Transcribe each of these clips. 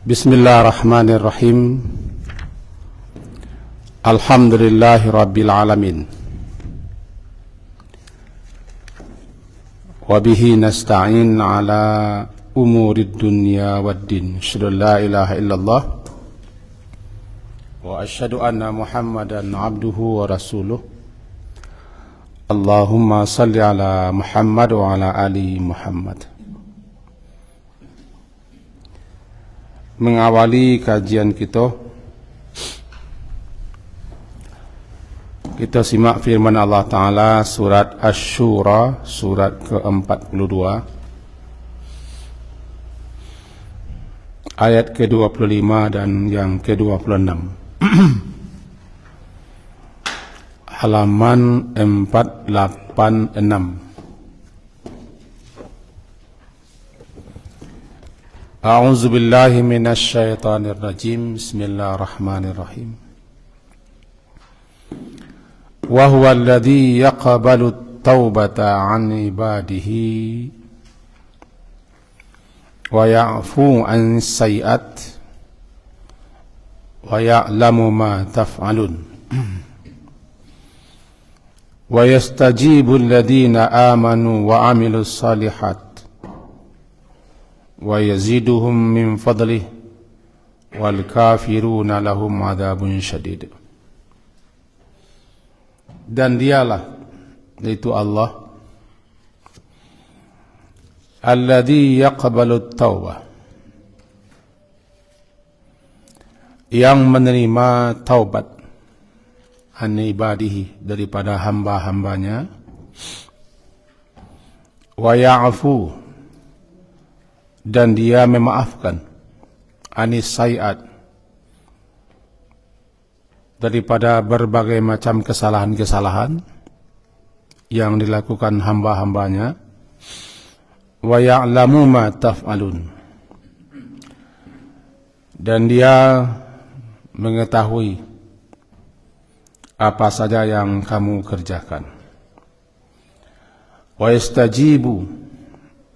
Bismillahirrahmanirrahim. Alhamdulillahi rabbil alamin. Wa bihi nasta'in ala umurid dunya waddin. Asyhadu an la ilaha illallah wa asyhadu anna Muhammadan abduhu wa rasuluh. Allahumma salli ala Muhammad wa ala ali Muhammad. Mengawali kajian kita simak firman Allah Ta'ala surat Asy-Syura surat ke-42 ayat ke-25 dan yang ke-26 halaman 486. A'udzu billahi minasy syaithanir rajim. Bismillahirrahmanirrahim. Wa huwa alladzi yaqbalu at-taubata 'an ibadihi wa ya'fu 'an sayyi'at wa ya'lamu ma taf'alun. Wa yastajibu alladhina amanu wa 'amilus shalihat wa yaziduhum min fadlih wal kafiruna lahum adabun syadid. Dan dialah, yaitu Allah, alladzi yaqbalu at-taubah, yang menerima taubat, an ibadihi, daripada hamba-hambanya, wa ya'fu, dan dia memaafkan, anis sayyi'at, daripada berbagai macam kesalahan-kesalahan yang dilakukan hamba-hambanya, wa ya'lamu ma taf'alun, dan dia mengetahui apa saja yang kamu kerjakan, wa yastajibu,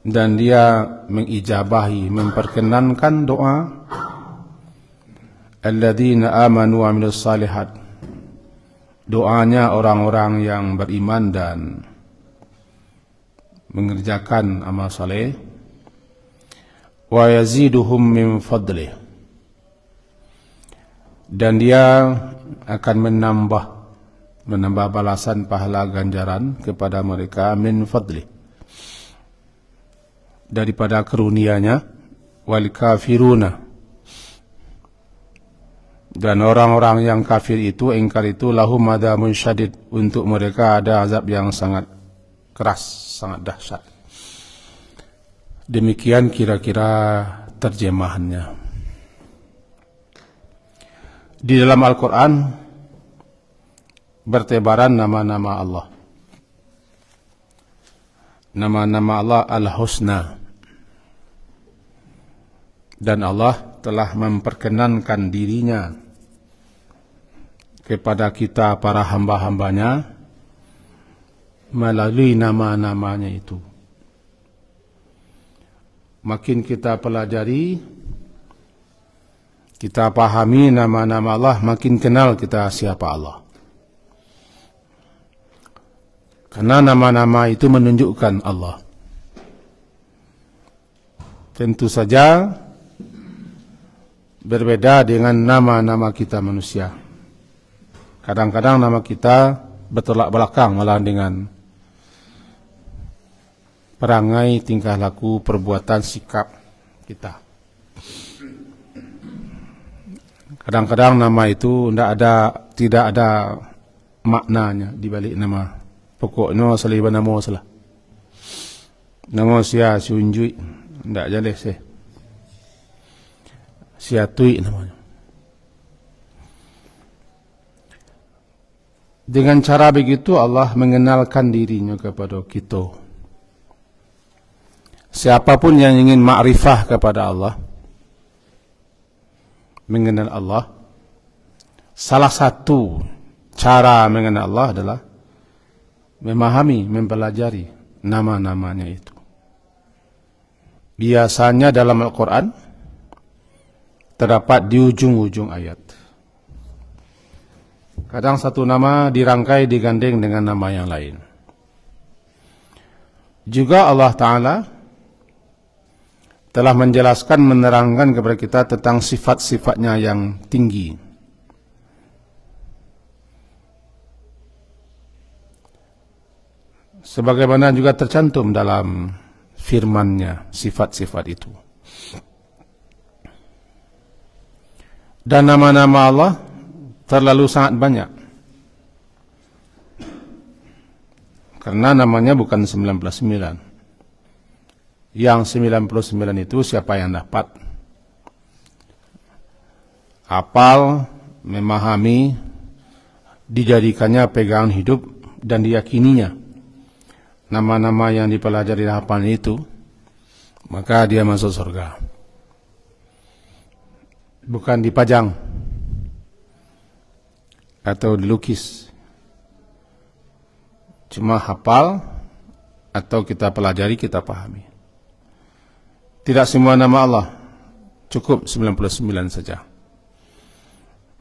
dan dia mengijabahi, memperkenankan doa alladzina amanu wa amilus shalihat, doanya orang-orang yang beriman dan mengerjakan amal saleh, wa yaziduhum min fadlih, dan dia akan menambah balasan pahala ganjaran kepada mereka, min fadlih, daripada karunia-Nya, wal kafiruna, dan orang-orang yang kafir itu, ingkar itu, lahum adabun syadid, untuk mereka ada azab yang sangat keras, sangat dahsyat. Demikian kira-kira terjemahannya. Di dalam Al-Quran bertebaran nama-nama Allah. Nama-nama Allah Al-Husna, dan Allah telah memperkenankan dirinya kepada kita para hamba-hambanya melalui nama-namanya itu. Makin kita pelajari, kita pahami nama-nama Allah, makin kenal kita siapa Allah. Karena nama-nama itu menunjukkan Allah. Tentu saja berbeda dengan nama-nama kita manusia. Kadang-kadang nama kita bertolak belakang malah dengan perangai, tingkah laku, perbuatan, sikap kita. Kadang-kadang nama itu tidak ada maknanya di balik nama. Pokoknya saliban nama salah. Nama sia sunjui, ndak jale se. Sia tui namanya. Dengan cara begitu Allah mengenalkan dirinya kepada kita. Siapapun yang ingin ma'rifah kepada Allah, mengenal Allah, salah satu cara mengenal Allah adalah memahami, mempelajari nama-namanya itu. Biasanya dalam Al-Quran terdapat di ujung-ujung ayat. Kadang satu nama dirangkai digandeng dengan nama yang lain. Juga Allah Ta'ala telah menjelaskan, menerangkan kepada kita tentang sifat-sifatnya yang tinggi. Sebagaimana juga tercantum dalam firman-Nya sifat-sifat itu. Dan nama-nama Allah terlalu sangat banyak. Karena namanya bukan 99. Yang 99 itu siapa yang dapat? Hafal, memahami, dijadikannya pegangan hidup dan diyakininya nama-nama yang dipelajari hafalan itu, maka dia masuk surga. Bukan dipajang atau dilukis, cuma hafal atau kita pelajari, kita pahami. Tidak semua nama Allah, cukup 99 saja.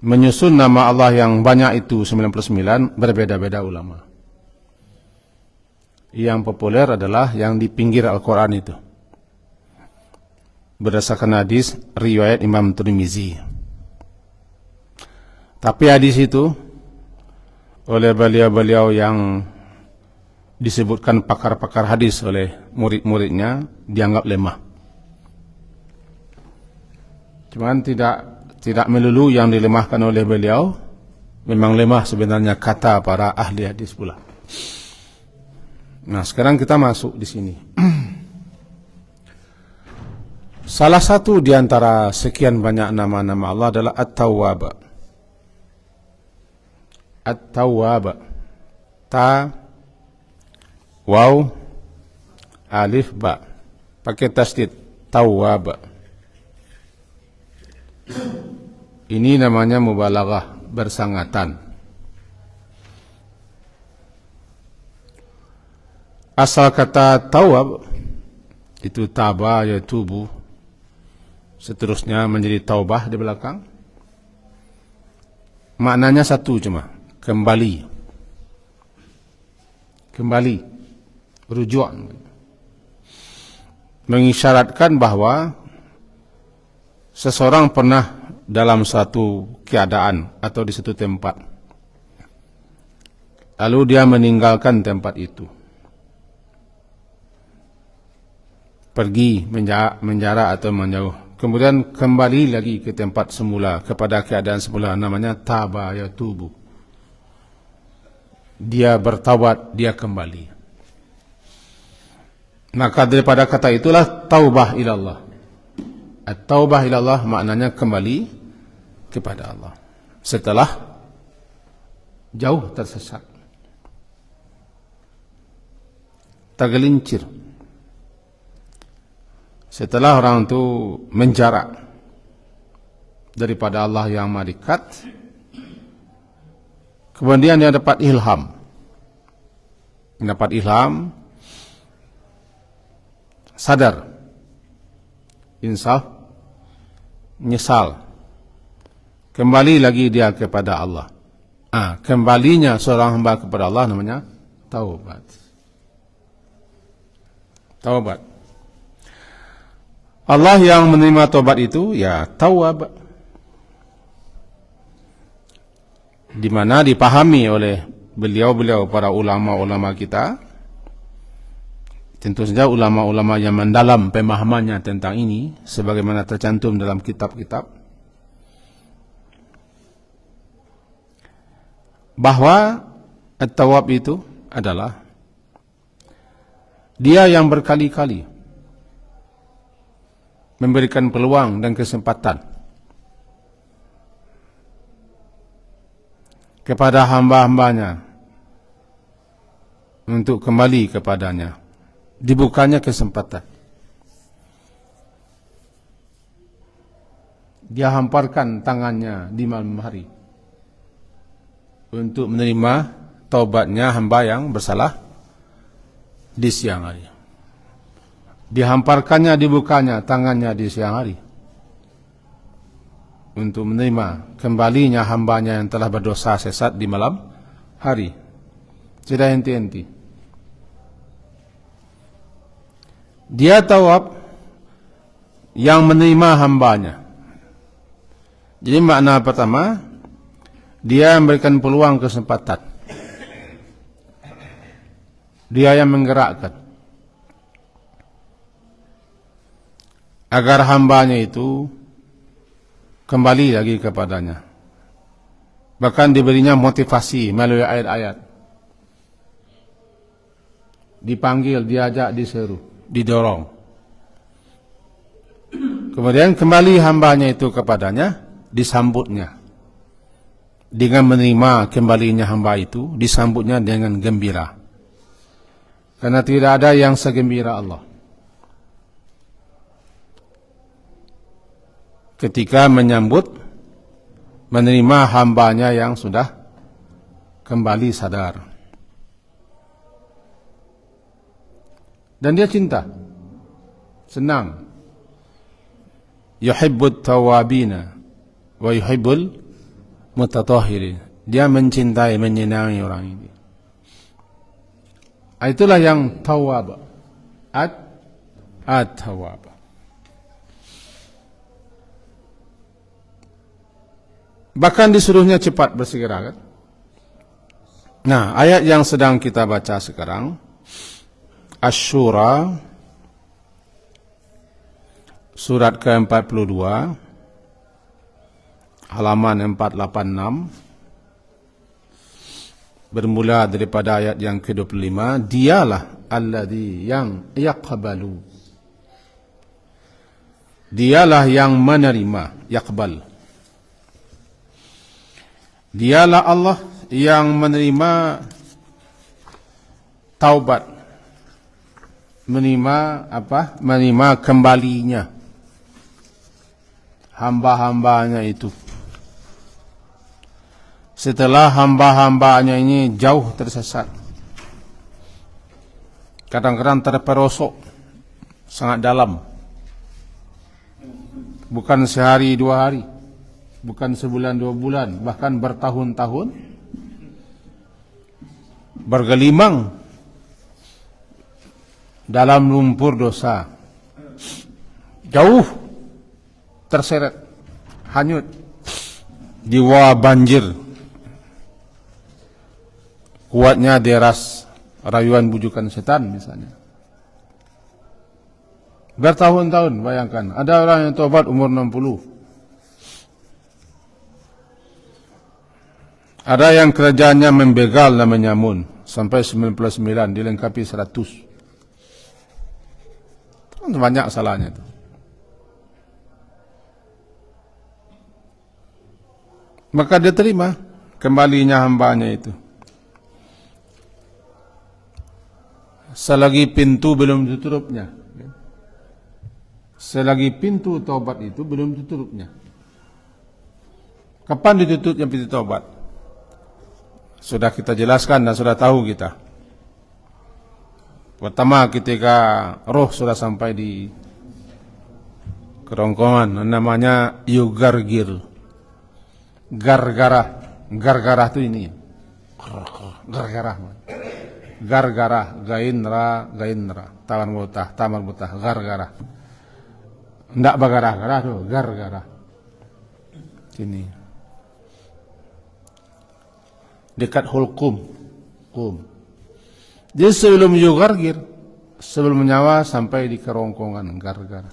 Menyusun nama Allah yang banyak itu 99, berbeda-beda ulama. Yang populer adalah yang di pinggir Al-Quran itu, berdasarkan hadis riwayat Imam Tirmizi. Tapi hadis itu oleh beliau-beliau yang disebutkan pakar-pakar hadis oleh murid-muridnya dianggap lemah. Cuman tidak melulu yang dilemahkan oleh beliau, memang lemah sebenarnya kata para ahli hadis pula. Nah, sekarang kita masuk di sini. Salah satu di antara sekian banyak nama-nama Allah adalah At-Tawwab. At-Tawwab. Ta, waw, alif, ba. Pakai tasdid. Tawwab. Ini namanya mubalaghah, bersangatan. Asal kata tawab itu taba, yatubu, seterusnya menjadi taubah di belakang. Maknanya satu cuma, kembali. Kembali, rujuk. Mengisyaratkan bahwa seseorang pernah dalam suatu keadaan atau di suatu tempat, lalu dia meninggalkan tempat itu, pergi menjara atau menjauh, kemudian kembali lagi ke tempat semula, kepada keadaan semula, namanya taba yatubu. Dia bertaubat, dia kembali. Maka daripada kata itulah taubah ilallah. At-taubah ilallah maknanya kembali kepada Allah setelah jauh tersesat, tergelincir, setelah orang itu menjarak daripada Allah yang maha dekat, kemudian dia dapat ilham. Mendapat ilham, sadar, insaf, nyesal, kembali lagi dia kepada Allah. Kembalinya seorang hamba kepada Allah namanya taubat. Taubat. Allah yang menerima taubat itu ya tawwab, di mana dipahami oleh beliau-beliau para ulama-ulama kita. Tentu saja ulama-ulama yang mendalam pemahamannya tentang ini, sebagaimana tercantum dalam kitab-kitab, bahwa at-tawwab itu adalah dia yang berkali-kali memberikan peluang dan kesempatan kepada hamba-hambanya untuk kembali kepadanya. Dibukanya kesempatan, dia hamparkan tangannya di malam hari untuk menerima taubatnya hamba yang bersalah di siang hari. Dihamparkannya, dibukanya tangannya di siang hari untuk menerima kembalinya hambanya yang telah berdosa sesat di malam hari. Tidak henti-henti. Dia tawab yang menerima hambanya. Jadi makna pertama, dia memberikan peluang kesempatan. Dia yang menggerakkan agar hambanya itu kembali lagi kepadanya. Bahkan diberinya motivasi melalui ayat-ayat. Dipanggil, diajak, diseru, didorong. Kemudian kembali hambanya itu kepadanya, disambutnya dengan menerima kembalinya hamba itu, disambutnya dengan gembira. Karena tidak ada yang segembira Allah ketika menyambut, menerima hambanya yang sudah kembali sadar. Dan dia cinta, senang. Yuhibbut tawabina wa yuhibbul mutatahhirin. Dia mencintai, menyenangi orang ini. Itulah yang tawab. At-tawab. Bahkan disuruhnya cepat bersegera, kan? Nah, ayat yang sedang kita baca sekarang, Asy-Syura, surat ke-42, halaman 486, bermula daripada ayat yang ke-25, dialah alladzi yang yaqbalu. Dialah yang menerima, yaqbal. Dialah Allah yang menerima taubat. Menerima apa? Menerima kembalinya hamba-hambanya itu. Setelah hamba-hambanya ini jauh tersesat, kadang-kadang terperosok sangat dalam, bukan sehari dua hari, bukan sebulan dua bulan, bahkan bertahun-tahun, bergelimang dalam lumpur dosa, jauh terseret, hanyut di bawah banjir. Kuatnya deras rayuan bujukan setan misalnya. Bertahun-tahun, bayangkan. Ada orang yang tobat umur 60. Ada yang kerjaannya membegal namanya Mun. Sampai 99, dilengkapi 100. Banyak salahnya itu. Maka dia terima kembalinya hambanya itu. Selagi pintu belum ditutupnya. Selagi pintu taubat itu belum ditutupnya. Kapan ditutupnya pintu taubat? Sudah kita jelaskan dan sudah tahu kita. Pertama ketika roh sudah sampai di kerongkongan, namanya yugargir. Gargara itu ini. Gargara, gainra, tamar butah, gargara. Ndak bagarah-garah tuh, gargara. Sini. Dekat hulqum. Jadi sebelum yugargir, sebelum nyawa sampai di kerongkongan, gargara.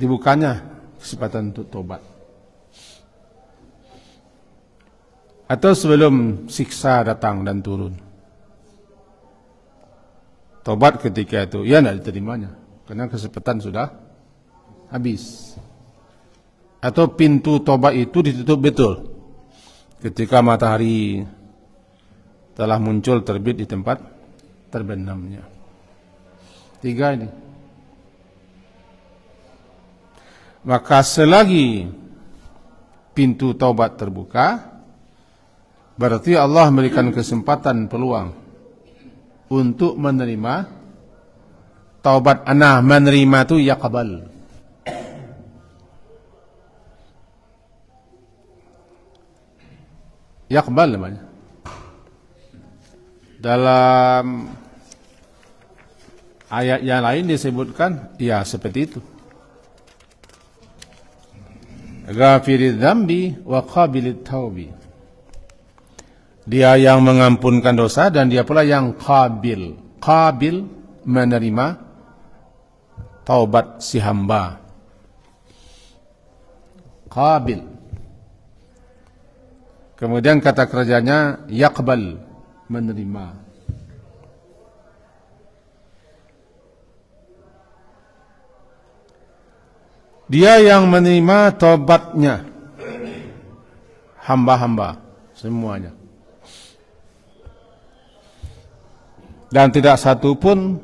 Dibukanya kesempatan untuk tobat. Atau sebelum siksa datang dan turun. Tobat ketika itu, ya tidak diterimanya. Karena kesempatan sudah habis. Atau pintu tobat itu ditutup betul. Ketika matahari telah muncul terbit di tempat terbenamnya. 3 ini. Maka selagi pintu taubat terbuka, berarti Allah memberikan kesempatan peluang untuk menerima taubat. Menerima itu yaqbal. Yaqbal namanya. Dalam ayat yang lain disebutkan ya seperti itu. Ghafiridz dzambi wa qabilit taubi. Dia yang mengampunkan dosa dan dia pula yang qabil. Qabil menerima taubat si hamba. Qabil. Kemudian kata kerjanya yaqbal, menerima. Dia yang menerima taubatnya hamba-hamba semuanya. Dan tidak satu pun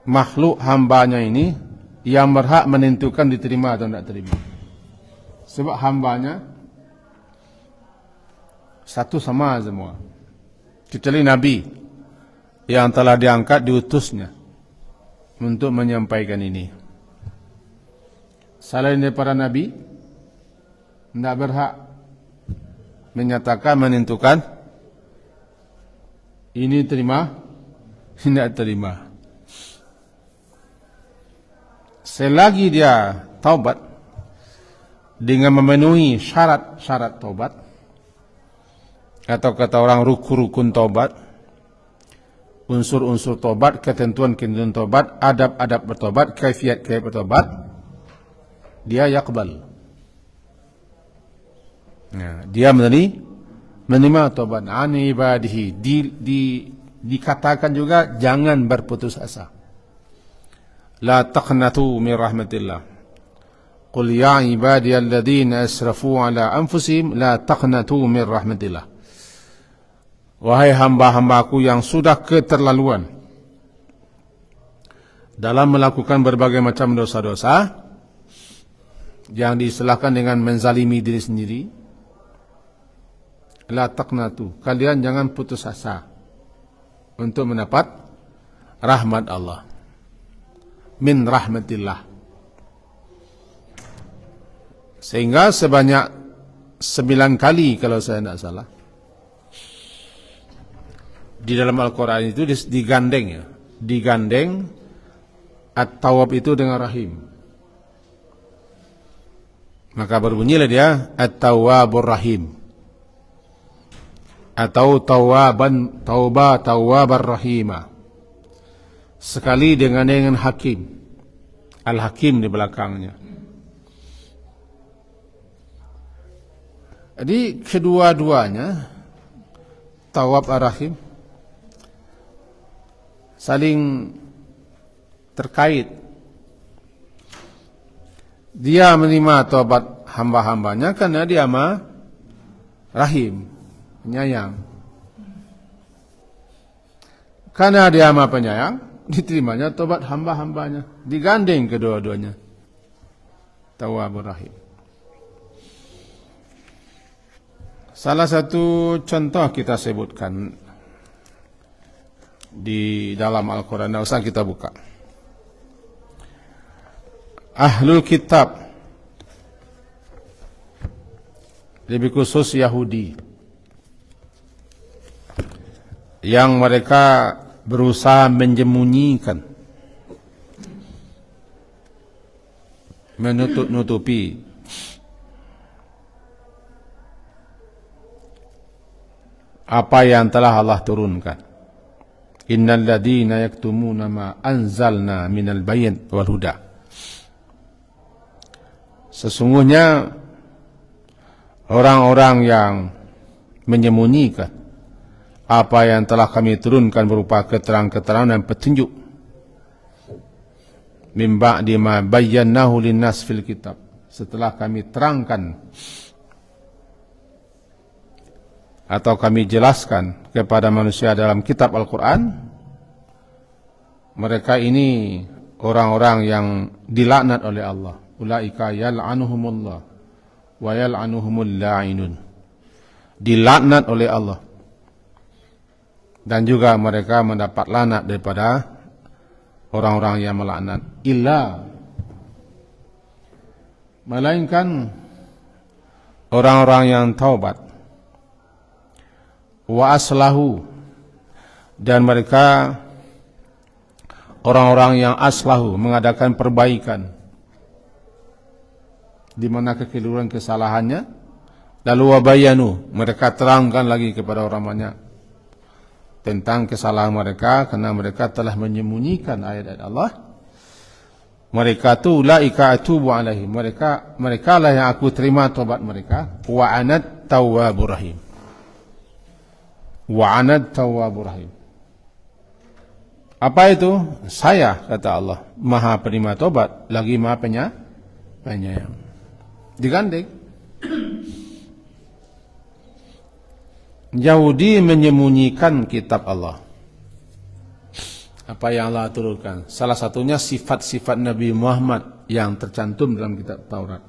makhluk hambanya ini yang berhak menentukan diterima atau tidak terima. Sebab hambanya satu sama semua. Kecuali Nabi yang telah diangkat diutusnya untuk menyampaikan ini. Selain daripada Nabi tidak berhak menyatakan, menentukan ini terima, tidak terima. Selagi dia taubat dengan memenuhi syarat-syarat taubat, atau kata orang rukun-rukun taubat, unsur-unsur taubat, ketentuan-ketentuan taubat, adab-adab bertobat, kaifiat-kaifiat bertobat, dia yaqbal. Nah, dia menerima taubat an ibadihi. Dikatakan juga jangan berputus asa. La taqnatu min rahmatillah. Qul ya ibadiyalladzina asrafu ala anfusihim la taqnatu min rahmatillah. Wahai hamba-hambaku yang sudah keterlaluan dalam melakukan berbagai macam dosa-dosa yang diistilahkan dengan menzalimi diri sendiri, la taqnatu, kalian jangan putus asa untuk mendapat rahmat Allah, min rahmatillah. Sehingga sebanyak 9 kali kalau saya tidak salah di dalam Al-Quran itu digandeng ya, digandeng at-tawwab itu dengan rahim. Maka berbunyilah dia at-tawwabur rahim atau tawwabar rahimah. Sekali dengan hakim, al-hakim di belakangnya. Jadi kedua-duanya tawwab ar-rahim saling terkait. Dia menerima taubat hamba-hambanya karena dia rahim, penyayang. Karena dia penyayang, diterimanya taubat hamba-hambanya. Digandeng kedua-duanya. Tawwabur rahim. Salah satu contoh kita sebutkan di dalam Al-Quran, tidak usah kita buka. Ahlul kitab, lebih khusus Yahudi, yang mereka berusaha menyembunyikan, menutup-nutupi apa yang telah Allah turunkan. Innal ladzina yaktumuna ma anzalna minal bayyin wal huda. Sesungguhnya orang-orang yang menyembunyikan apa yang telah kami turunkan berupa keterangan-keterangan dan petunjuk, min ba'di ma bayyanahu linnas fil kitab, setelah kami terangkan atau kami jelaskan kepada manusia dalam kitab Al-Quran. Mereka ini orang-orang yang dilaknat oleh Allah. Ulaika yal'anuhumullah wa yal'anuhumul la'inun. Dilaknat oleh Allah. Dan juga mereka mendapat laknat daripada orang-orang yang melaknat. Melainkan orang-orang yang taubat wa aslahu, dan mereka orang-orang yang aslahu, mengadakan perbaikan di mana kekeliruan kesalahannya, lalu wabayanu, mereka terangkan lagi kepada orang banyak tentang kesalahan mereka karena mereka telah menyembunyikan ayat-ayat Allah. Mereka tu ulaika atubu alaihim, mereka lah yang aku terima taubat mereka. Wa anat tawwabur rahim, wa anat tawwabur rahim. Apa itu? Saya, kata Allah, Maha penerima taubat lagi Maha penyayang. Digandeng. Yahudi menyembunyikan kitab Allah. Apa yang Allah turunkan? Salah satunya sifat-sifat Nabi Muhammad yang tercantum dalam kitab Taurat,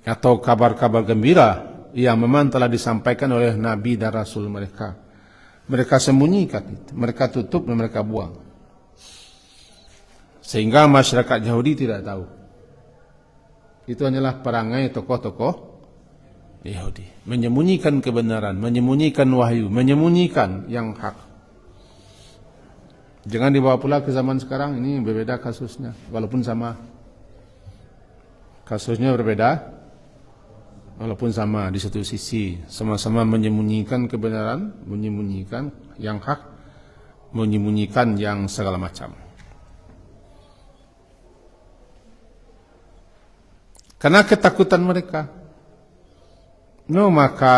atau kabar-kabar gembira yang memang telah disampaikan oleh Nabi dan Rasul mereka. Mereka sembunyikan itu, mereka tutup dan mereka buang, sehingga masyarakat Yahudi tidak tahu. Itu hanyalah perangai tokoh-tokoh Yahudi, menyembunyikan kebenaran, menyembunyikan wahyu, menyembunyikan yang hak. Jangan dibawa pula ke zaman sekarang, ini berbeda kasusnya, walaupun sama. Kasusnya berbeda, walaupun sama di satu sisi, sama-sama menyembunyikan kebenaran, menyembunyikan yang hak, menyembunyikan yang segala macam. Karena ketakutan mereka. Maka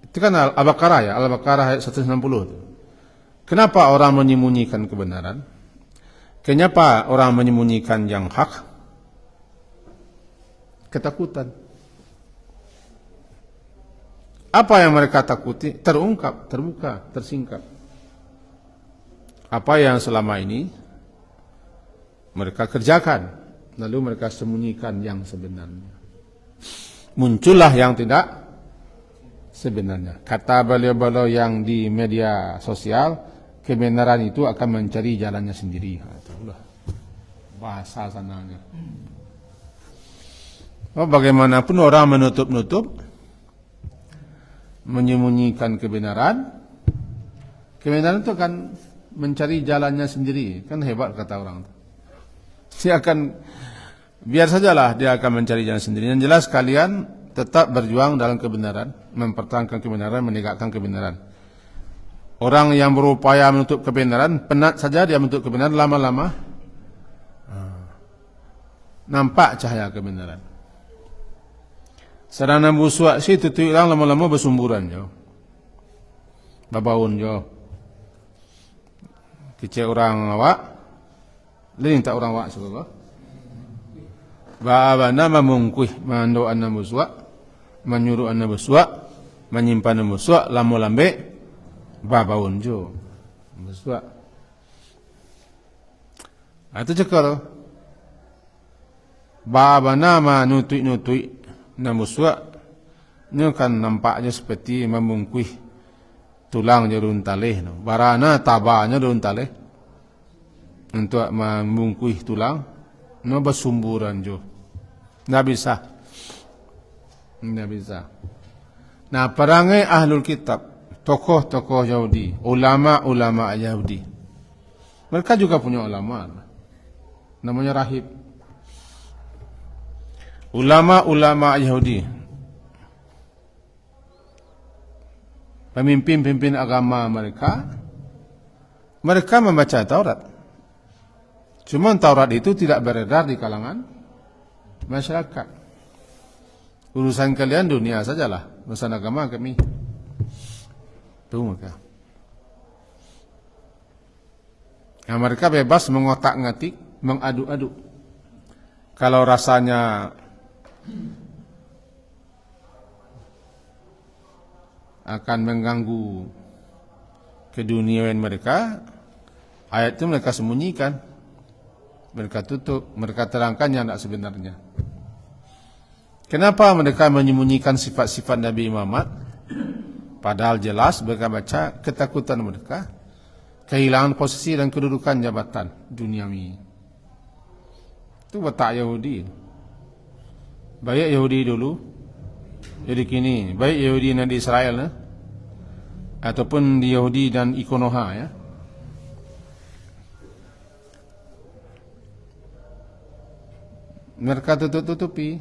itu kan Al-Baqarah ya, Al-Baqarah ayat 160 itu. Kenapa orang menyembunyikan kebenaran? Kenapa orang menyembunyikan yang hak? Ketakutan. Apa yang mereka takuti terungkap, terbuka, tersingkap. Apa yang selama ini mereka kerjakan, lalu mereka sembunyikan yang sebenarnya. Muncullah yang tidak sebenarnya. Kata beliau-beliau yang di media sosial, kebenaran itu akan mencari jalannya sendiri. Itulah bahasa sananya. Bagaimanapun orang menutup-nutup, menyembunyikan kebenaran, kebenaran itu akan mencari jalannya sendiri. Kan hebat kata orang. Dia akan, biar sajalah dia akan mencari jalan sendiri. Yang jelas kalian tetap berjuang dalam kebenaran, mempertahankan kebenaran, menegakkan kebenaran. Orang yang berupaya menutup kebenaran, penat saja dia menutup kebenaran, lama-lama nampak cahaya kebenaran. Sedang busuk si tutu hilang, lama-lama bersumburan jo, babaun jo. Kecil orang awak, lain tak orang awak sebab. Baabana memungkuih, mando anna busuk, menyuruh anna busuk, menyimpan anna busuk, lama-lambe babaun jo, busuk. Itu cekal. Baabana menutui namuswa, ini kan nampaknya seperti membungkuih tulang jerun taleh. Barana tabanya jerun taleh untuk membungkuih tulang, no bersumburan jo, nggak bisa. Nah, perangai ahlul kitab, tokoh-tokoh Yahudi, ulama-ulama Yahudi, mereka juga punya ulama, namanya rahib. Ulama-ulama Yahudi, pemimpin-pemimpin agama mereka membaca Taurat. Cuma Taurat itu tidak beredar di kalangan masyarakat. Urusan kalian dunia sajalah, urusan agama kami. Itu mereka. Nah, mereka bebas mengotak-ngatik, mengadu-adu. Kalau rasanya akan mengganggu keduniaan mereka, ayat itu mereka sembunyikan, mereka tutup, mereka terangkan yang tidak sebenarnya. Kenapa mereka menyembunyikan sifat-sifat Nabi Muhammad? Padahal jelas mereka baca ketakutan mereka, kehilangan posisi dan kedudukan jabatan duniawi. Itu watak Yahudi. Baik Yahudi dulu, Jadi kini baik Yahudi dan di Israel ataupun di Yahudi dan Konoha ya. Mereka tutup-tutupi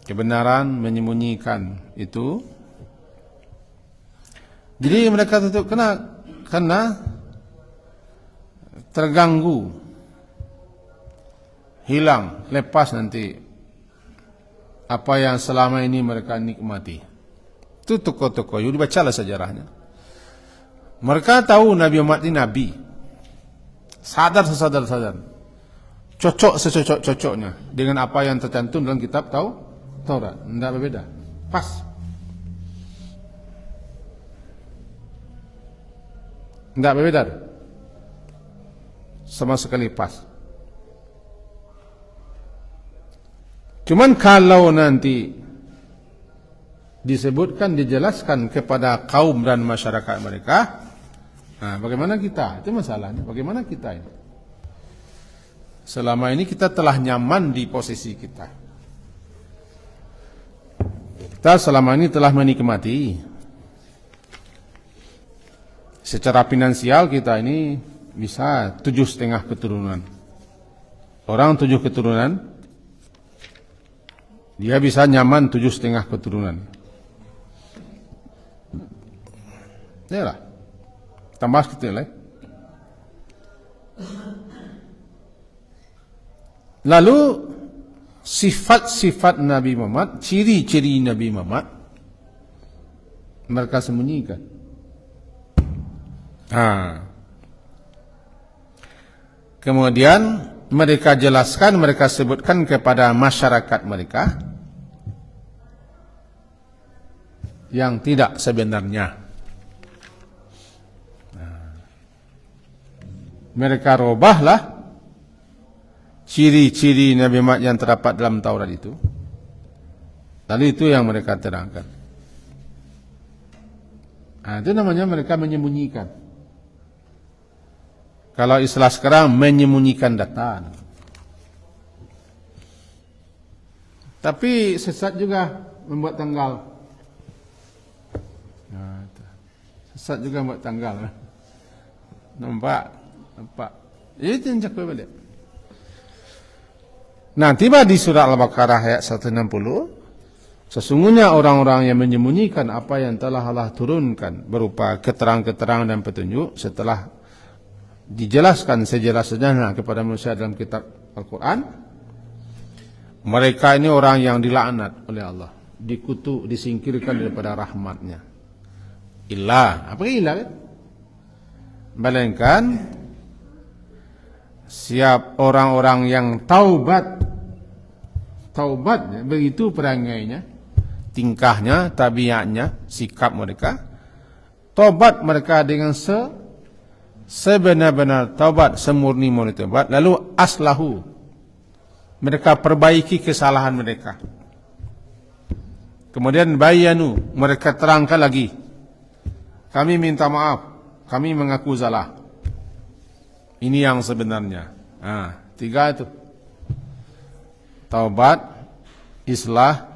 kebenaran, menyembunyikan itu. Jadi mereka tutup karena terganggu, hilang, lepas nanti apa yang selama ini mereka nikmati. Itu tokoh-tokoh Yahudi, bacalah sejarahnya. Mereka tahu Nabi Muhammad ini Nabi, sadar. Cocok secocok-cocoknya dengan apa yang tercantum dalam kitab Taurat. Tidak berbeda. Pas. Tidak berbeda. Sama sekali pas. Cuman kalau nanti disebutkan, dijelaskan kepada kaum dan masyarakat mereka, nah, bagaimana kita? Itu masalahnya. Bagaimana kita ini? Selama ini kita telah nyaman di posisi kita. Kita selama ini telah menikmati. Secara finansial kita ini bisa 7,5 keturunan. Orang 7 keturunan, dia bisa nyaman 7,5 keturunan. Ya lah, tambah sekecil lah. Lalu sifat-sifat Nabi Muhammad, ciri-ciri Nabi Muhammad, mereka sembunyikan. Kemudian mereka jelaskan, mereka sebutkan kepada masyarakat mereka yang tidak sebenarnya. Mereka robahlah ciri-ciri Nabi Muhammad yang terdapat dalam Taurat itu. Lalu itu yang mereka terangkan. Itu namanya mereka menyembunyikan. Kalau istilah sekarang, menyembunyikan data. Tapi sesat juga membuat tanggal. Sesat juga membuat tanggal. Nampak? Itu yang cakap balik. Nah, tiba di surah Al-Baqarah ayat 160, sesungguhnya orang-orang yang menyembunyikan apa yang telah Allah turunkan berupa keterangan-keterangan dan petunjuk setelah dijelaskan sejelas-jelasnya kepada manusia dalam kitab Al-Quran, mereka ini orang yang dilaknat oleh Allah, dikutuk, disingkirkan daripada rahmatnya. Ilah, apa ilah kan? Melainkan siap orang-orang yang taubat, begitu perangainya, tingkahnya, tabiatnya, sikap mereka, taubat mereka dengan sebenar-benar taubat, semurni-murni taubat, lalu aslahu, mereka perbaiki kesalahan mereka, kemudian bayanu, mereka terangkan lagi, kami minta maaf, kami mengaku salah, ini yang sebenarnya. 3 itu. Taubat, islah,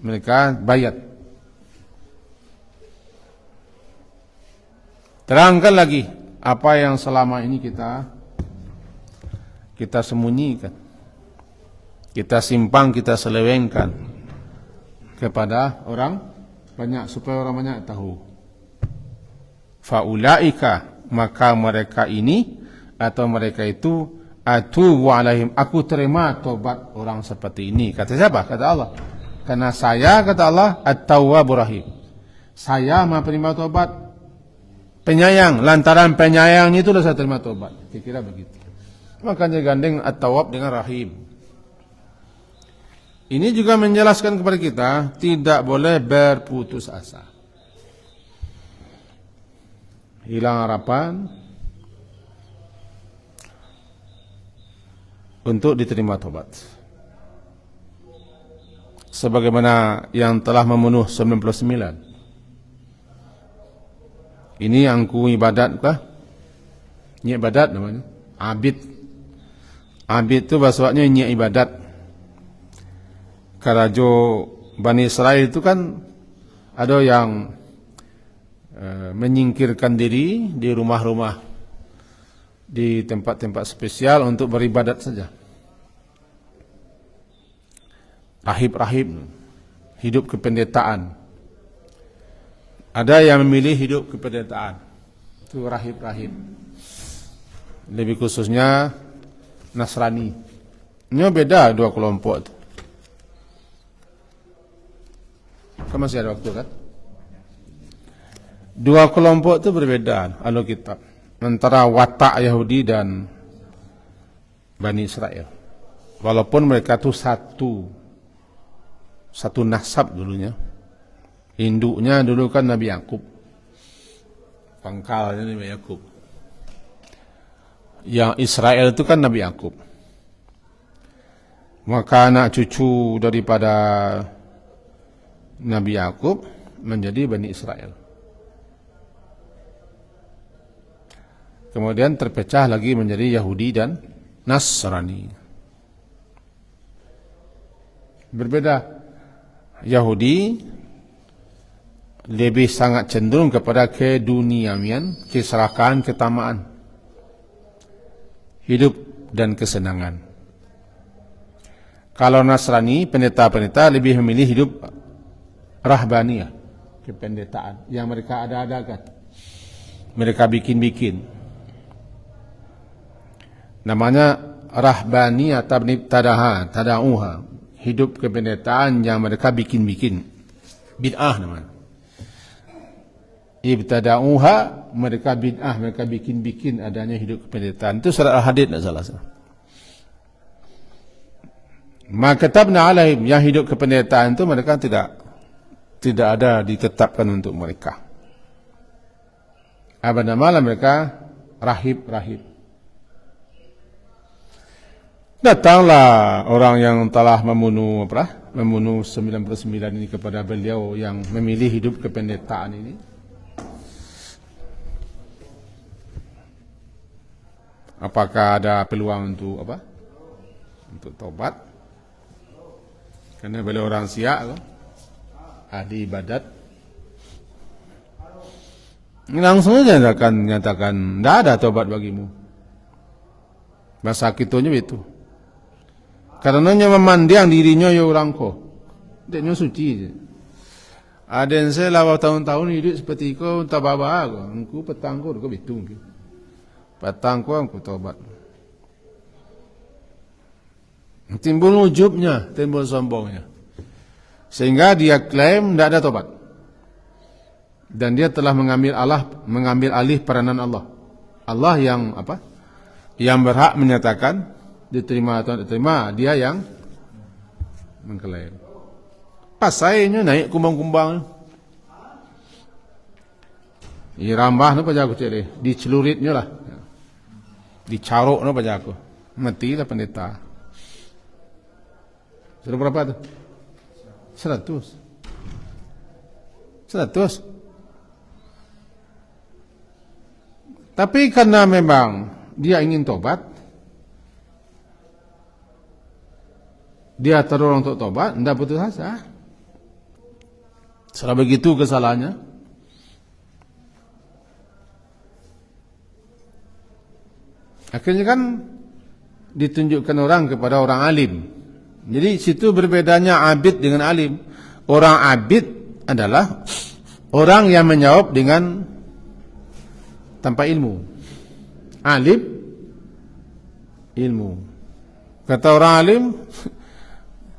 mereka bayat. Terangkan lagi apa yang selama ini kita sembunyikan, kita simpan, kita selewengkan kepada orang banyak, supaya orang banyak tahu. Faulaika, maka mereka ini atau mereka itu, atubu alaihim, aku terima taubat orang seperti ini. Kata siapa? Kata Allah. Karena saya, kata Allah, at-tawwabur rahim, saya maha penerima taubat, penyayang. Lantaran penyayangnya itulah saya terima taubat. Kira-kira begitu. Makanya gandeng at-tawwab dengan rahim. Ini juga menjelaskan kepada kita tidak boleh berputus asa, hilang harapan untuk diterima taubat. Sebagaimana yang telah memenuh 99. Ini angku ibadat kah? Ini ibadat namanya. Abid. Abid itu bahasanya ini ibadat. Karajo Bani Israel itu kan ada yang menyingkirkan diri di rumah-rumah, di tempat-tempat spesial untuk beribadat saja. Rahib-rahib, hidup kependetaan. Ada yang memilih hidup kependetaan, itu rahib-rahib. Lebih khususnya Nasrani. Ini beda dua kelompok itu. Kan masih ada waktu kan? Dua kelompok itu berbeda Alkitab, antara watak Yahudi dan Bani Israel. Walaupun mereka itu satu nasab dulunya. Induknya dulu kan Nabi Yakub, pangkalnya Nabi Yakub. Yang Israel itu kan Nabi Yakub. Maka anak cucu daripada Nabi Yakub menjadi Bani Israel. Kemudian terpecah lagi menjadi Yahudi dan Nasrani. Berbeda. Yahudi lebih sangat cenderung kepada keduniawian, keserakahan, ketamaan, hidup dan kesenangan. Kalau Nasrani, pendeta-pendeta lebih memilih hidup rahbaniyah, kependetaan yang mereka ada-adakan, mereka bikin-bikin. Namanya rahbaniyah tada'uha, hidup kependetaan yang mereka bikin-bikin, bid'ah namanya. Ibtada'uha, mereka bid'ah, mereka bikin-bikin adanya hidup kependetaan. Itu surat Al-Hadid, tidak salah. Maka katabna alaihim, yang hidup kependetaan itu mereka tidak ada ditetapkan untuk mereka. Apa nama mereka? Rahib-rahib. Datanglah orang yang telah membunuh 99 ini kepada beliau yang memilih hidup kependetaan ini. Apakah ada peluang untuk apa? Untuk tobat? Karena beliau orang Syiah, ahli ibadat. Langsung saja nyatakan, tidak ada tobat bagimu. Bahasa kitonya itu. Karena memandang dirinya ya orang ko, dia suci. Ada yang saya lawa tahun-tahun hidup seperti kau, tak bawa aku, engkau petang kau, kau bitung. Petang kau, engkau tobat. Timbul ujubnya, timbul sombongnya, sehingga dia klaim tidak ada tobat, dan dia telah mengambil alih peranan Allah. Allah yang apa? Yang berhak menyatakan diterima atau tidak diterima, dia yang mengklaim. Pasainya naik kumbang-kumbang, irambah no pajaku cere, diceluritnya lah, dicarok no pajaku, matilah pendeta. Sudah berapa tu? 100. Tapi karena memang dia ingin tobat, dia terdorong untuk tobat, tidak putus asa. Setelah begitu kesalahannya, akhirnya kan ditunjukkan orang kepada orang alim. Jadi situ berbedanya abid dengan alim. Orang abid adalah orang yang menjawab dengan tanpa ilmu. Alim ilmu. Kata orang alim,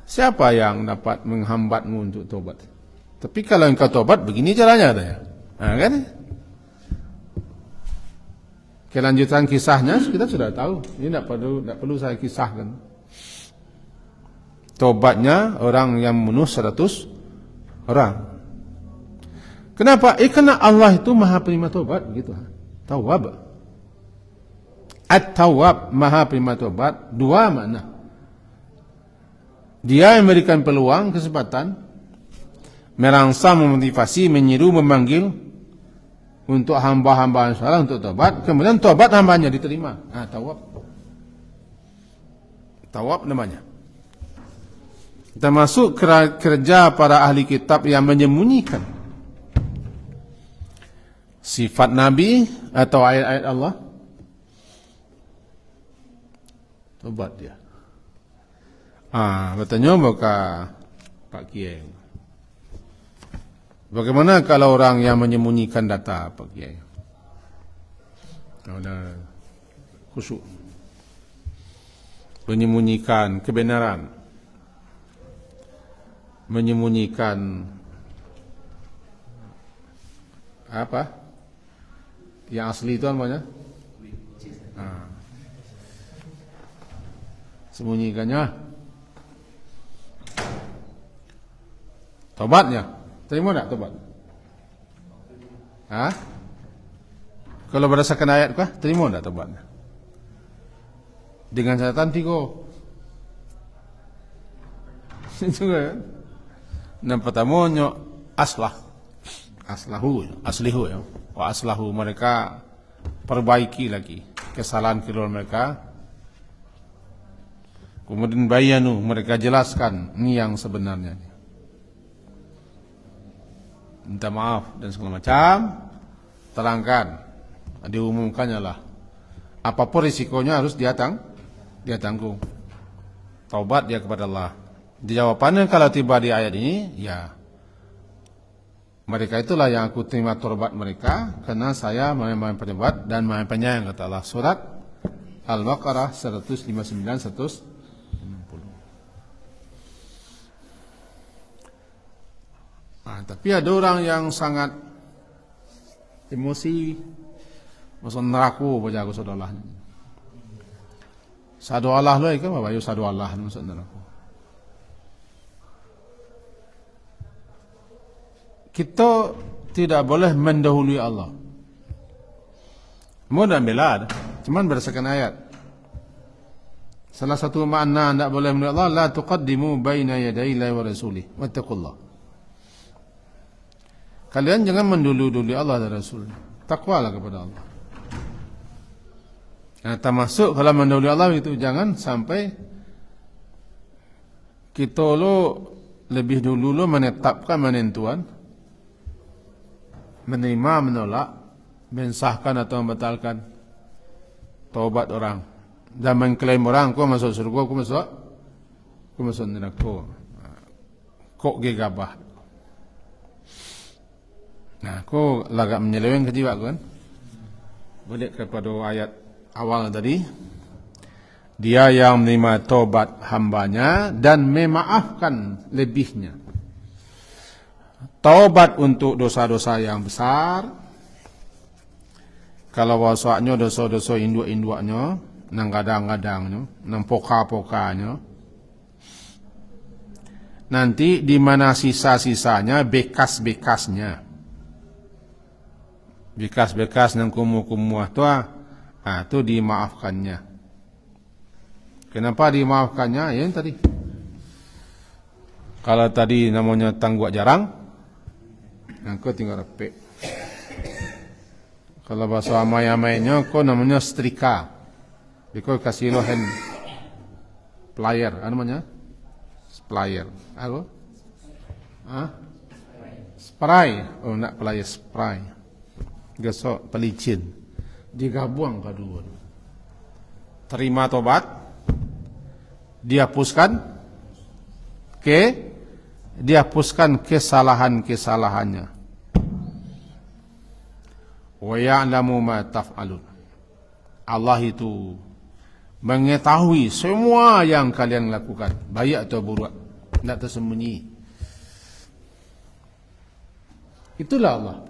siapa yang dapat menghambatmu untuk tobat? Tapi kalau engkau tobat, begini caranya katanya. Nah, kan? Kelanjutan kisahnya kita sudah tahu. Ini tidak perlu saya kisahkan. Tobatnya orang yang membunuh 100 orang. Kenapa? Karena Allah itu Maha Penerima tobat, begitu. Tawwab. At-Tawwab, Maha Penerima tobat, dua makna. Dia memberikan peluang, kesempatan, merangsang, memotivasi, menyeru, memanggil untuk hamba-hamba yang salah untuk tobat. Kemudian tobat hambanya diterima. Tawab. Tawab namanya. termasuk kerja para ahli kitab yang menyembunyikan sifat Nabi atau ayat-ayat Allah. Tobat dia. Bertanya maka Pak Kiai, bagaimana kalau orang yang menyembunyikan data, Pak Kiai? Kalau ada khusyuk, menyembunyikan kebenaran, menyembunyikan apa? Yang asli itu namanya? Sembunyikannya. Tobatnya, terima tak tobat? Kalau berdasarkan ayat kah, terima tak tobatnya? Dengan catatan 3. Itu kan? Yang pertamanya aslihu ya. Wa aslahu, mereka perbaiki lagi kesalahan kedua mereka. Kemudian bayanu, mereka jelaskan ini yang sebenarnya. Minta maaf dan segala macam, terangkan, diumumkannya lah. Apapun risikonya harus dia tanggung. Taubat dia kepada Allah. Jawabannya kalau tiba di ayat ini, ya mereka itulah yang aku terima taubat mereka, karena saya memang penyebab dan memang penyayang, kata Allah. Surat Al-Baqarah 159-160. Tapi ada orang yang sangat emosi, masuk neraka baca aku sadu Allah. Sadu Allah lo ikan apa? Bayu sadu Allah masuk neraka. Kita tidak boleh mendahului Allah. Mudah bela, cuman berdasarkan ayat. Salah satu makna tidak boleh mendahului Allah, la tuqaddimu baina yaday Allahi wa rasulih, wattaqullah. Kalian jangan mendahului Allah dan Rasul. Takwalah kepada Allah. Termasuk kalau mendahului Allah itu jangan sampai kita lebih dulu menetapkan menentuan, menerima, menolak, mensahkan atau membatalkan taubat orang dan mengklaim orang, aku masuk surga, aku masuk neraka. Kok gegabah. Aku agak menyeleweng ke jiwa kan. Balik kepada ayat awal tadi. Dia yang menerima taubat hambanya dan memaafkan lebihnya. Taubat untuk dosa-dosa yang besar. Kalau wasaknya dosa-dosa induk-induknya, nang kadang-kadangnya, nang poka-pokanya. Nanti di mana sisa-sisanya, bekas-bekasnya. Bekas-bekas nang kumuh-kumuh itu dimaafkannya. Kenapa dimaafkannya? Ya yang tadi. Kalau tadi namanya tangguk jarang, kau tinggal repek. Kalau bahasa amai-amainya, kau namanya setrika. Kau kasih lo hand plier, apa namanya? Plier. Apa? Spray. Oh, nak plier spray. Gesok pelicin, digabung kedua. Terima tobat, dihapuskan kesalahan-kesalahannya. Wa ya'lamu ma taf'alun. Allah itu mengetahui semua yang kalian lakukan, baik atau buruk, tidak tersembunyi. Itulah Allah.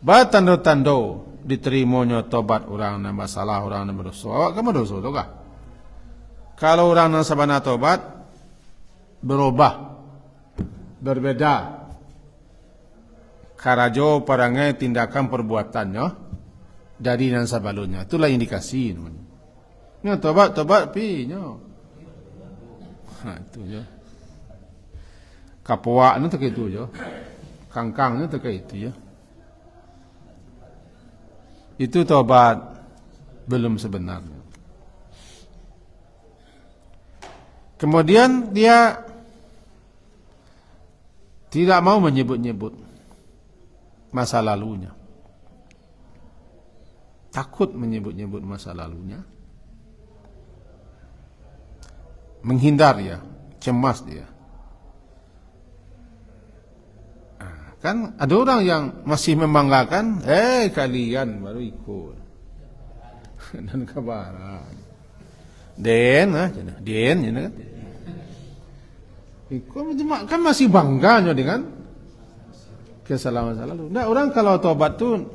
Tanda-tanda diterimanya tobat orang yang bersalah, orang yang berdosa. Awak kamu dosa tu kah? Kalau orang yang sabana tobat berubah, berbeda, karajo parangai tindakan perbuatannya dari yang sebelumnya. Itulah indikasi. Nya tobat pi-nya. Itu je. Kapuak ni tak itu je. Kangkang ni tak itu je. Itu taubat belum sebenarnya. Kemudian dia tidak mau menyebut-nyebut masa lalunya. Takut menyebut-nyebut masa lalunya. Menghindar dia, cemas dia. Kan ada orang yang masih membanggakan, kalian baru ikut. Dan kabaran. Den kan? Kan masih bangganya dengan kesalahan masa lalu. Nah, orang kalau tobat tu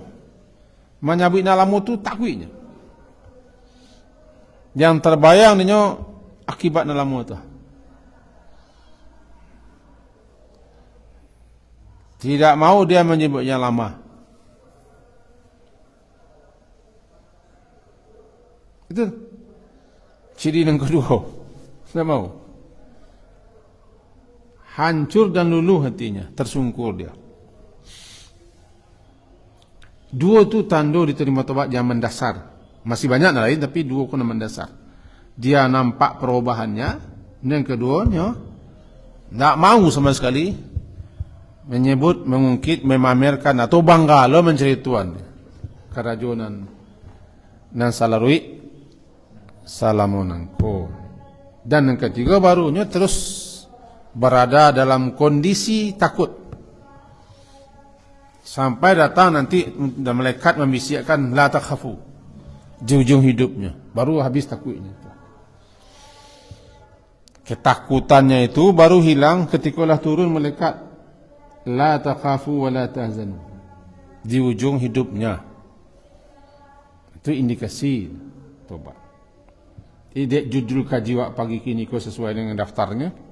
menyabit nalamu tu takwiknya. Yang terbayang ninyo akibat nalamu tu. Tidak mau dia menyebutnya lama. Itu ciri yang kedua. Tidak mau. Hancur dan luluh hatinya, tersungkur dia. Dua tu tanda diterima tobat yang mendasar. Masih banyak lain, tapi dua kena mendasar. Dia nampak perubahannya. Dan keduanya, tak mau sama sekali menyebut, mengungkit, memamerkan atau bangga lo mencerituan kerajunan dan salarui salamonanko. Dan yang ketiga barunya terus berada dalam kondisi takut sampai datang nanti dan malaikat membisikkan la takhafu di ujung hidupnya, baru habis takutnya. Ketakutannya itu baru hilang ketikalah turun malaikat la takhafu wa la tahzanu di ujung hidupnya. Itu indikasi tobat. Ide judul kaji wak pagi kini ko sesuai dengan daftarnya.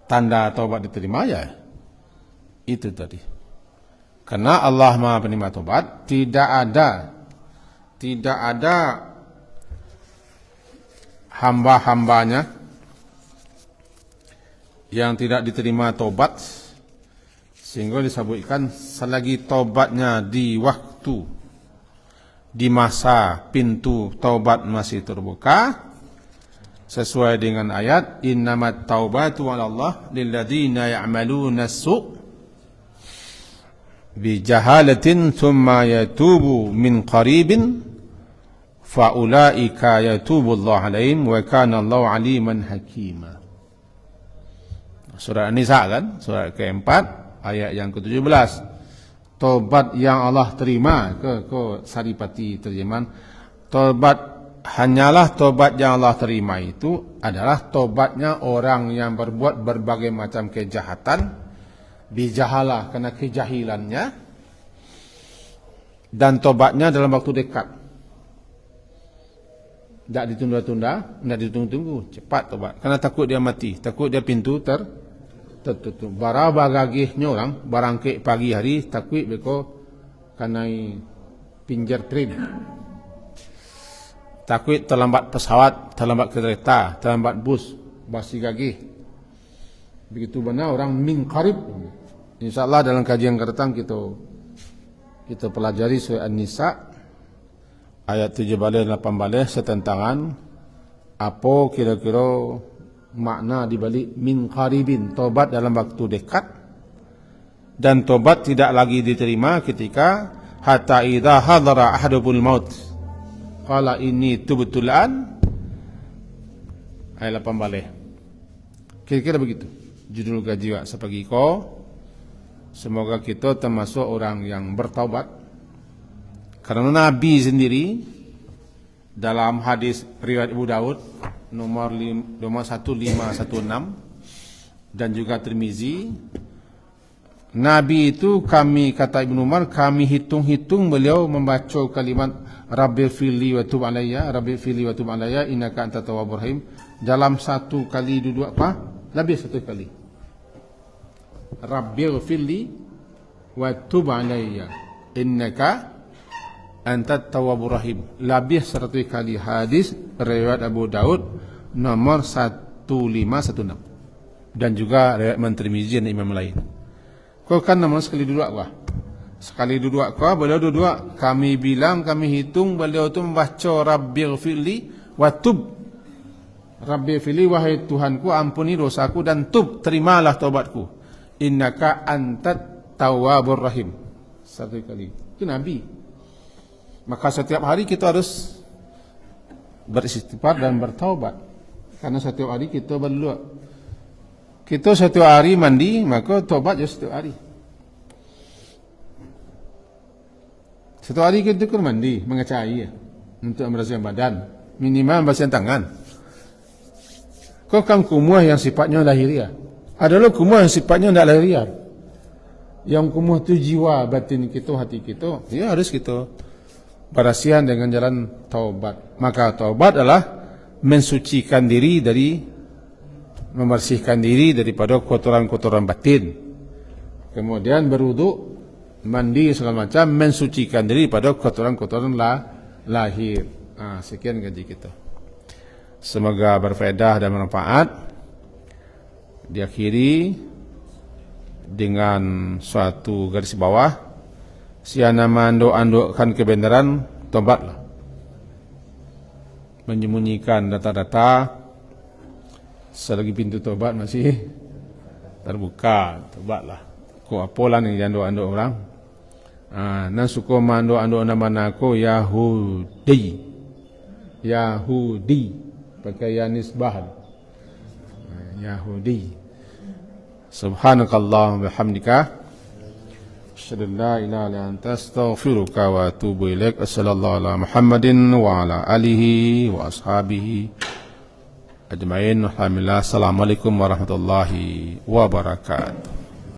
Tanda tobat diterima ya itu tadi. Karena Allah Maha Penerima Tobat, tidak ada hamba-hambanya yang tidak diterima tobat, sehingga disebutkan selagi tobatnya di waktu, di masa pintu taubat masih terbuka, sesuai dengan ayat innamat taubatu 'ala Allah lilladzina ya'maluna as-su' bi jahalatin thumma yatubu min qaribin fa ulaika yatubu Allah 'alaihim wa kana Allahu 'aliman hakima. Surah An-Nisa kan, surah keempat ayat yang ke-17. Tobat yang Allah terima ke Saripati terjemahan. Hanyalah tobat yang Allah terima itu adalah tobatnya orang yang berbuat berbagai macam kejahatan, bijahalah karena kejahilannya, dan tobatnya dalam waktu dekat. Tidak ditunda-tunda, tidak ditunggu-tunggu, cepat tobat. Karena takut dia mati, takut dia pintu tertutup. Bara bagagihnya orang, barangkit pagi hari, takut beko kanai pinjer train. Takut terlambat pesawat, terlambat kereta, terlambat bus, basi gagih. Begitu benar orang min qarib. InsyaAllah dalam kajian yang datang kita pelajari surah An-Nisa ayat 7 balik 8 balik setentangan apa kira-kira makna dibalik min qaribin, tobat dalam waktu dekat, dan tobat tidak lagi diterima ketika hatta idza hadara ahadul maut qala inni tubtu an, ayat 8 balik. Kira-kira begitu judul gaji sepagi ko. Semoga kita termasuk orang yang bertaubat. Karena Nabi sendiri dalam hadis riwayat Abu Daud nomor 1516 dan juga Tirmizi, Nabi itu kata Ibnu Umar, kami hitung-hitung beliau membaca kalimat Rabbighfirli wa tub alayya, Rabbighfirli wa tub alayya innaka antat tawwabur rahim dalam satu kali duduk apa? Lebih satu kali. Rabbighfirli wa tub alayya innaka antat tawwabur rahim. Lebih 100 kali hadis riwayat Abu Daud nomor 1516 dan juga riwayat Tirmizi dan imam lain. Kau kan nama sekali duduk apa? Sekali duduk kau beliau duduk, kami bilang, kami hitung beliau itu membaca Rabbighfirli wa tub Rabbi fili, wahai Tuhanku, ampuni dosaku dan terimalah taubatku. Innaka antat tawwabur rahim. Satu kali. Itu Nabi. Maka setiap hari kita harus beristighfar dan bertaubat. Karena setiap hari kita berdoa. Kita setiap hari mandi, maka taubat juga setiap hari. Setiap hari kita kan mandi, mengecah air untuk membersihkan badan. Minimal membersihkan tangan. Kau kan kumuh yang sifatnya lahiriah. Adalah kumuh yang sifatnya tidak lahiriah. Yang kumuh itu jiwa, batin kita, hati kita. Ya harus kita berasihan dengan jalan taubat. Maka taubat adalah mensucikan diri dari, membersihkan diri daripada kotoran-kotoran batin. Kemudian berwudu, mandi segala macam, mensucikan diri pada kotoran-kotoran lahir. Sekian gaji kita. Semoga berfaedah dan bermanfaat. Diakhiri dengan suatu garis bawah. Siana manduk-andukkan kebenaran, tobatlah. Menyembunyikan data-data selagi pintu tobat masih terbuka, tobatlah. Kau apalah yang anduk-anduk orang. Nan suka manduk-anduk nama aku Yahudi. Pakai ya nisbah. Yahudi. Subhanakallah wa bihamdika asyhadu an la ilaha illa anta astaghfiruka wa atubu ilaik. Sallallahu ala Muhammadin wa ala alihi wa ashabihi ajmain. Alhamdulillah. Assalamualaikum warahmatullahi wabarakatuh.